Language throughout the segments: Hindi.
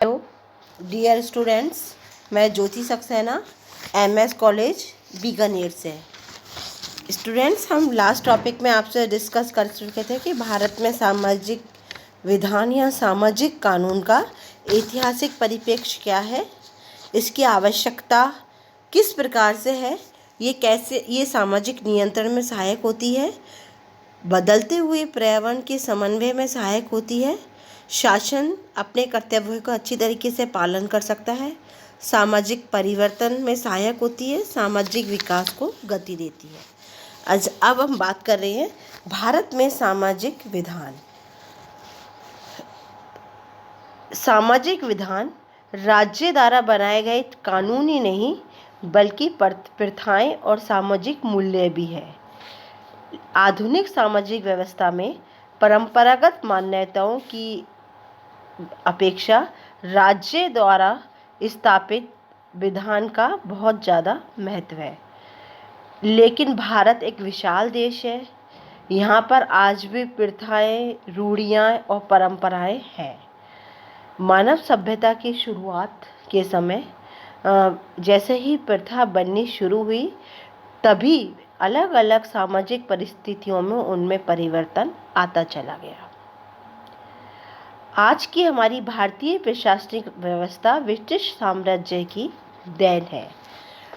हेलो डियर स्टूडेंट्स, मैं ज्योति सक्सेना एमएस कॉलेज बीकानेर से। स्टूडेंट्स, हम लास्ट टॉपिक में आपसे डिस्कस कर चुके थे कि भारत में सामाजिक विधान या सामाजिक कानून का ऐतिहासिक परिप्रेक्ष्य क्या है, इसकी आवश्यकता किस प्रकार से है, ये सामाजिक नियंत्रण में सहायक होती है, बदलते हुए पर्यावरण के समन्वय में सहायक होती है, शासन अपने कर्तव्यों का अच्छी तरीके से पालन कर सकता है, सामाजिक परिवर्तन में सहायक होती है, सामाजिक विकास को गति देती है। अब हम बात कर रहे हैं भारत में सामाजिक विधान। सामाजिक विधान राज्य द्वारा बनाए गए कानून ही नहीं बल्कि प्रथाएं और सामाजिक मूल्य भी है। आधुनिक सामाजिक व्यवस्था में परंपरागत मान्यताओं की अपेक्षा राज्य द्वारा स्थापित विधान का बहुत ज़्यादा महत्व है। लेकिन भारत एक विशाल देश है, यहाँ पर आज भी प्रथाएं, रूढ़ियाँ और परंपराएं हैं। मानव सभ्यता की शुरुआत के समय जैसे ही प्रथा बननी शुरू हुई, तभी अलग अलग सामाजिक परिस्थितियों में उनमें परिवर्तन आता चला गया। आज की हमारी भारतीय प्रशासनिक व्यवस्था ब्रिटिश साम्राज्य की देन है।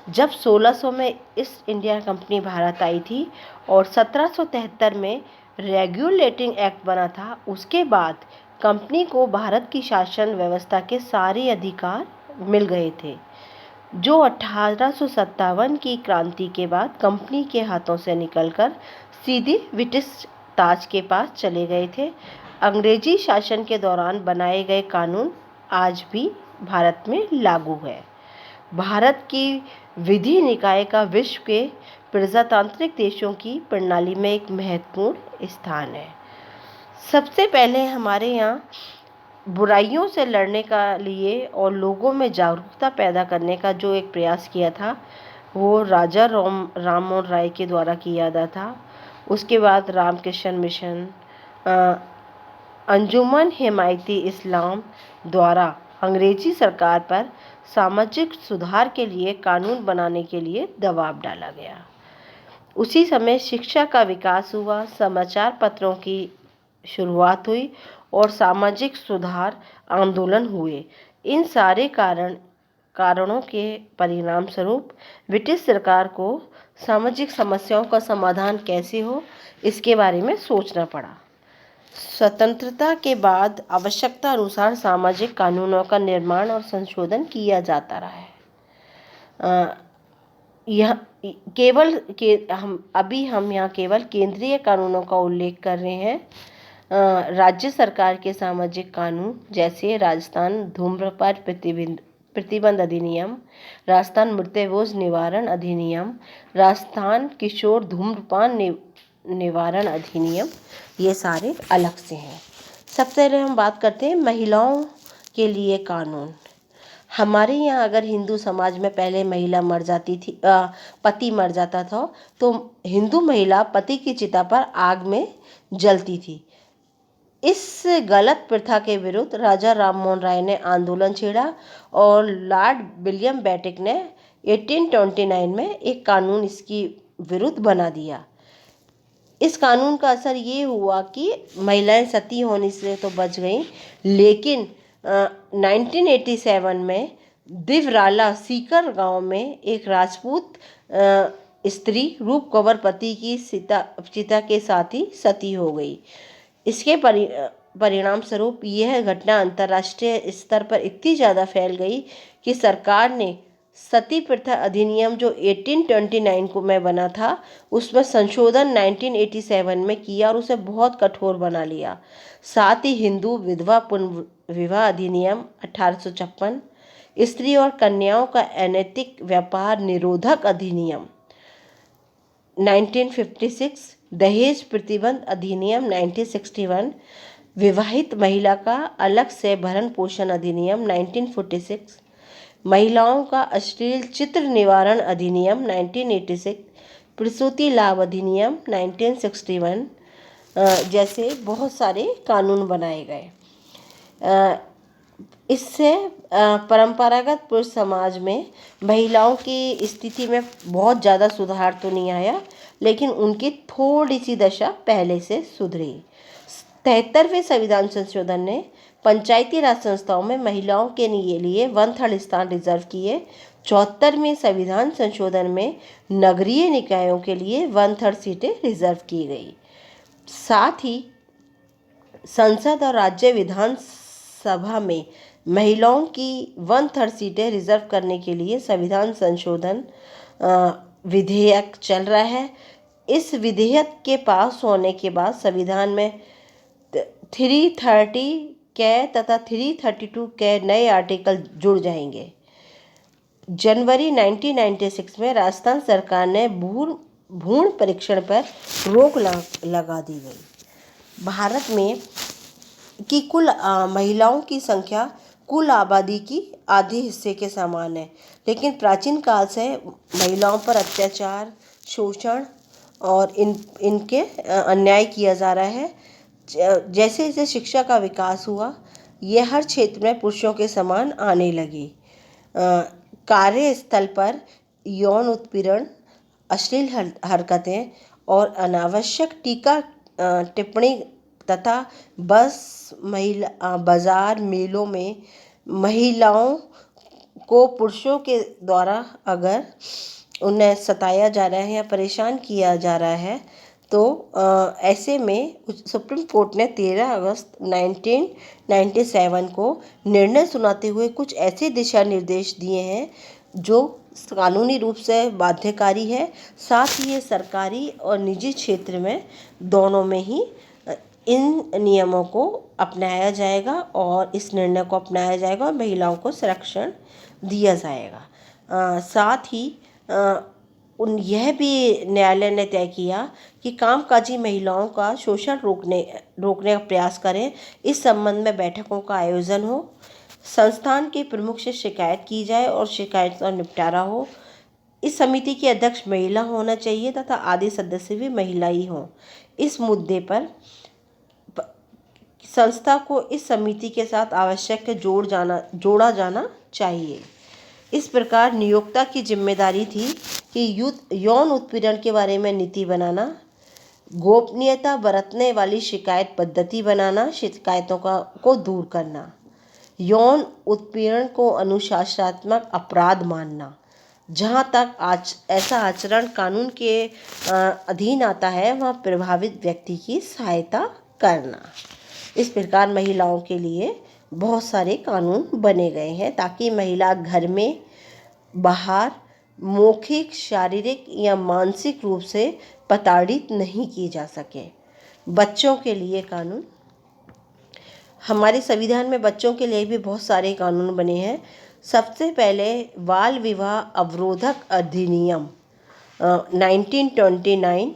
जब 1600 में ईस्ट इंडिया कंपनी भारत आई थी और 1773 में रेगुलेटिंग एक्ट बना था, उसके बाद कंपनी को भारत की शासन व्यवस्था के सारे अधिकार मिल गए थे, जो 1857 की क्रांति के बाद कंपनी के हाथों से निकलकर सीधे ब्रिटिश ताज के पास चले गए थे। अंग्रेजी शासन के दौरान बनाए गए कानून आज भी भारत में लागू है। भारत की विधि निकाय का विश्व के प्रजातांत्रिक देशों की प्रणाली में एक महत्वपूर्ण स्थान है। सबसे पहले हमारे यहाँ बुराइयों से लड़ने का लिए और लोगों में जागरूकता पैदा करने का जो एक प्रयास किया था, वो राजा राम मोहन राय के द्वारा किया गया था। उसके बाद रामकृष्ण मिशन, अंजुमन हिमायती इस्लाम द्वारा अंग्रेजी सरकार पर सामाजिक सुधार के लिए कानून बनाने के लिए दबाव डाला गया। उसी समय शिक्षा का विकास हुआ, समाचार पत्रों की शुरुआत हुई और सामाजिक सुधार आंदोलन हुए। इन सारे कारणों के परिणाम स्वरूप ब्रिटिश सरकार को सामाजिक समस्याओं का समाधान कैसे हो, इसके बारे में सोचना पड़ा। स्वतंत्रता के बाद आवश्यकता अनुसार सामाजिक कानूनों का निर्माण और संशोधन किया जाता रहा है। हम यहाँ केवल केंद्रीय कानूनों का उल्लेख कर रहे हैं। राज्य सरकार के सामाजिक कानून जैसे राजस्थान धूम्रपान प्रतिबंध अधिनियम, राजस्थान मृत्युभोज निवारण अधिनियम, राजस्थान किशोर धूम्रपान निवारण अधिनियम, ये सारे अलग से हैं। सबसे पहले हम बात करते हैं महिलाओं के लिए कानून। हमारे यहाँ अगर हिंदू समाज में पहले महिला मर जाती थी, पति मर जाता था, तो हिंदू महिला पति की चिता पर आग में जलती थी। इस गलत प्रथा के विरुद्ध राजा राम मोहन राय ने आंदोलन छेड़ा और लॉर्ड विलियम बेंटिक ने 1829 में एक कानून इसकी विरुद्ध बना दिया। इस कानून का असर ये हुआ कि महिलाएं सती होने से तो बच गईं, लेकिन 1987 में दिवराला सीकर गांव में एक राजपूत स्त्री रूप कंवर पति की चिता के साथ ही सती हो गई। इसके परिणाम स्वरूप यह घटना अंतर्राष्ट्रीय स्तर पर इतनी ज़्यादा फैल गई कि सरकार ने सती प्रथा अधिनियम जो 1829 को में बना था, उसमें संशोधन 1987 में किया और उसे बहुत कठोर बना लिया। साथ ही हिंदू विधवा पुनर्विवाह अधिनियम 1856, स्त्री और कन्याओं का अनैतिक व्यापार निरोधक अधिनियम 1956, दहेज प्रतिबंध अधिनियम 1961, विवाहित महिला का अलग से भरण पोषण अधिनियम 1946, महिलाओं का अश्लील चित्र निवारण अधिनियम 1986, प्रसूति लाभ अधिनियम 1961 जैसे बहुत सारे कानून बनाए गए। इससे परंपरागत पुरुष समाज में महिलाओं की स्थिति में बहुत ज़्यादा सुधार तो नहीं आया, लेकिन उनकी थोड़ी सी दशा पहले से सुधरी। 73वें संविधान संशोधन ने पंचायती राज संस्थाओं में महिलाओं के लिए 1/3 स्थान रिजर्व किए। 74वें संविधान संशोधन में नगरीय निकायों के लिए 1/3 सीटें रिजर्व की गई। साथ ही संसद और राज्य विधानसभा में महिलाओं की 1/3 सीटें रिजर्व करने के लिए संविधान संशोधन विधेयक चल रहा है। इस विधेयक के पास होने के बाद संविधान में 330 के तथा 332 के नए आर्टिकल जुड़ जाएंगे। जनवरी 1996 में राजस्थान सरकार ने भ्रूण परीक्षण पर रोक लगा दी गई। भारत में की कुल महिलाओं की संख्या कुल आबादी की आधे हिस्से के समान है, लेकिन प्राचीन काल से महिलाओं पर अत्याचार, शोषण और इनके अन्याय किया जा रहा है। जैसे जैसे शिक्षा का विकास हुआ, ये हर क्षेत्र में पुरुषों के समान आने लगी। कार्यस्थल पर यौन उत्पीड़न, अश्लील हरकतें और अनावश्यक टीका टिप्पणी तथा बाजार मेलों में महिलाओं को पुरुषों के द्वारा अगर उन्हें सताया जा रहा है या परेशान किया जा रहा है, तो ऐसे में सुप्रीम कोर्ट ने 13 अगस्त 1997 को निर्णय सुनाते हुए कुछ ऐसे दिशा निर्देश दिए हैं जो कानूनी रूप से बाध्यकारी है। साथ ही ये सरकारी और निजी क्षेत्र में दोनों में ही इन नियमों को अपनाया जाएगा और इस निर्णय को अपनाया जाएगा और महिलाओं को संरक्षण दिया जाएगा। साथ ही यह भी न्यायालय ने तय किया कि कामकाजी महिलाओं का शोषण रोकने का प्रयास करें। इस संबंध में बैठकों का आयोजन हो, संस्थान के प्रमुख से शिकायत की जाए और शिकायत का निपटारा हो। इस समिति के अध्यक्ष महिला होना चाहिए तथा आधे सदस्य भी महिला ही हों। इस मुद्दे पर संस्था को इस समिति के साथ आवश्यक जोड़ा जाना चाहिए। इस प्रकार नियोक्ता की जिम्मेदारी थी कि यौन उत्पीड़न के बारे में नीति बनाना, गोपनीयता बरतने वाली शिकायत पद्धति बनाना, शिकायतों को दूर करना, यौन उत्पीड़न को अनुशासनात्मक अपराध मानना, जहाँ तक ऐसा आचरण कानून के अधीन आता है वहाँ प्रभावित व्यक्ति की सहायता करना। इस प्रकार महिलाओं के लिए बहुत सारे कानून बने गए हैं ताकि महिला घर में, बाहर मौखिक, शारीरिक या मानसिक रूप से प्रताड़ित नहीं की जा सके। बच्चों के लिए कानून, हमारे संविधान में बच्चों के लिए भी बहुत सारे कानून बने हैं। सबसे पहले बाल विवाह अवरोधक अधिनियम 1929,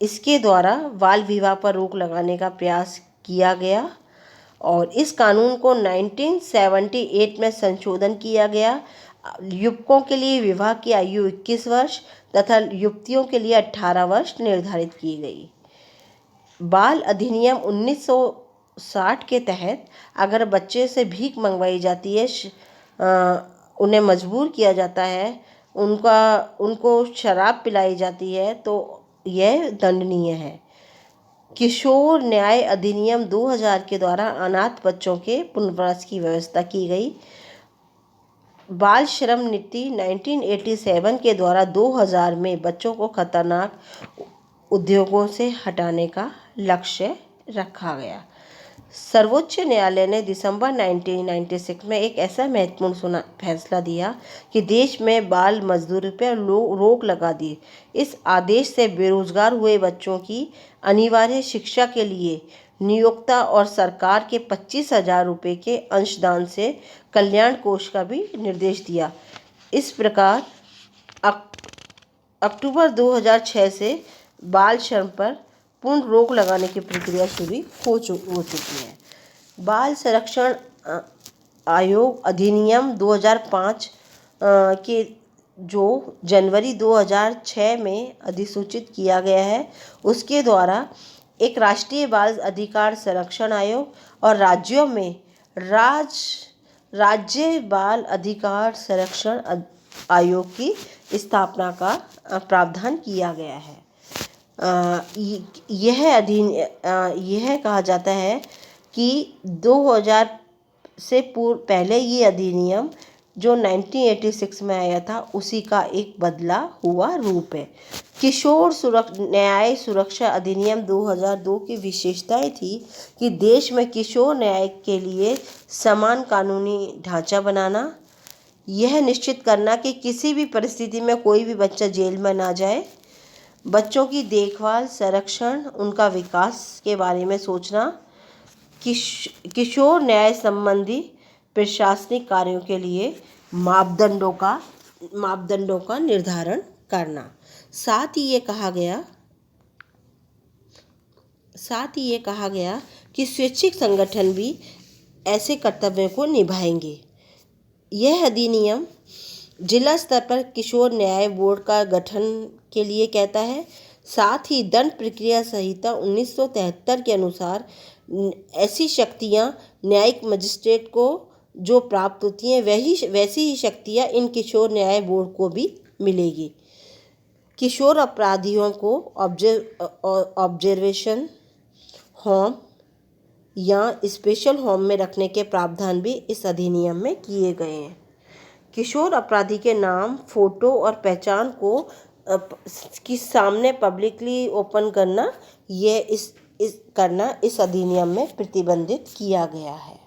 इसके द्वारा बाल विवाह पर रोक लगाने का प्रयास किया गया और इस कानून को 1978 में संशोधन किया गया। युवकों के लिए विवाह की आयु 21 वर्ष तथा युवतियों के लिए 18 वर्ष निर्धारित की गई। बाल अधिनियम 1960 के तहत अगर बच्चे से भीख मंगवाई जाती है, उन्हें मजबूर किया जाता है, उनको शराब पिलाई जाती है, तो यह दंडनीय है। किशोर न्याय अधिनियम 2000 के द्वारा अनाथ बच्चों के पुनर्वास की व्यवस्था की गई। बाल श्रम नीति 1987 के द्वारा 2000 में बच्चों को खतरनाक उद्योगों से हटाने का लक्ष्य रखा गया। सर्वोच्च न्यायालय ने दिसंबर 1996 में एक ऐसा महत्वपूर्ण फैसला दिया कि देश में बाल मजदूरी पर रोक लगा दी। इस आदेश से बेरोजगार हुए बच्चों की अनिवार्य शिक्षा के लिए नियोक्ता और सरकार के 25,000 रुपये के अंशदान से कल्याण कोष का भी निर्देश दिया। इस प्रकार अक्टूबर 2006 से बाल श्रम पर पूर्ण रोक लगाने की प्रक्रिया शुरू हो चुकी है। बाल संरक्षण आयोग अधिनियम 2005 के जो जनवरी 2006 में अधिसूचित किया गया है, उसके द्वारा एक राष्ट्रीय बाल अधिकार संरक्षण आयोग और राज्यों में राज्य बाल अधिकार संरक्षण आयोग की स्थापना का प्रावधान किया गया है। यह कहा जाता है कि 2000 से पहले ये अधिनियम जो 1986 में आया था उसी का एक बदला हुआ रूप है। किशोर न्याय सुरक्षा अधिनियम 2002 की विशेषताएं थी कि देश में किशोर न्याय के लिए समान कानूनी ढांचा बनाना, यह निश्चित करना कि किसी भी परिस्थिति में कोई भी बच्चा जेल में ना जाए, बच्चों की देखभाल, संरक्षण, उनका विकास के बारे में सोचना, किशोर न्याय संबंधी प्रशासनिक कार्यों के लिए मापदंडों का निर्धारण करना। साथ ही ये कहा गया कि स्वैच्छिक संगठन भी ऐसे कर्तव्यों को निभाएंगे। यह अधिनियम जिला स्तर पर किशोर न्याय बोर्ड का गठन के लिए कहता है। साथ ही दंड प्रक्रिया संहिता 1973 के अनुसार ऐसी शक्तियां न्यायिक मजिस्ट्रेट को जो प्राप्त होती हैं वैसी ही शक्तियां इन किशोर न्याय बोर्ड को भी मिलेगी। किशोर अपराधियों को ऑब्जर्वेशन होम या स्पेशल होम में रखने के प्रावधान भी इस अधिनियम में किए गए हैं। किशोर अपराधी के नाम, फोटो और पहचान को सामने पब्लिकली ओपन करना इस अधिनियम में प्रतिबंधित किया गया है।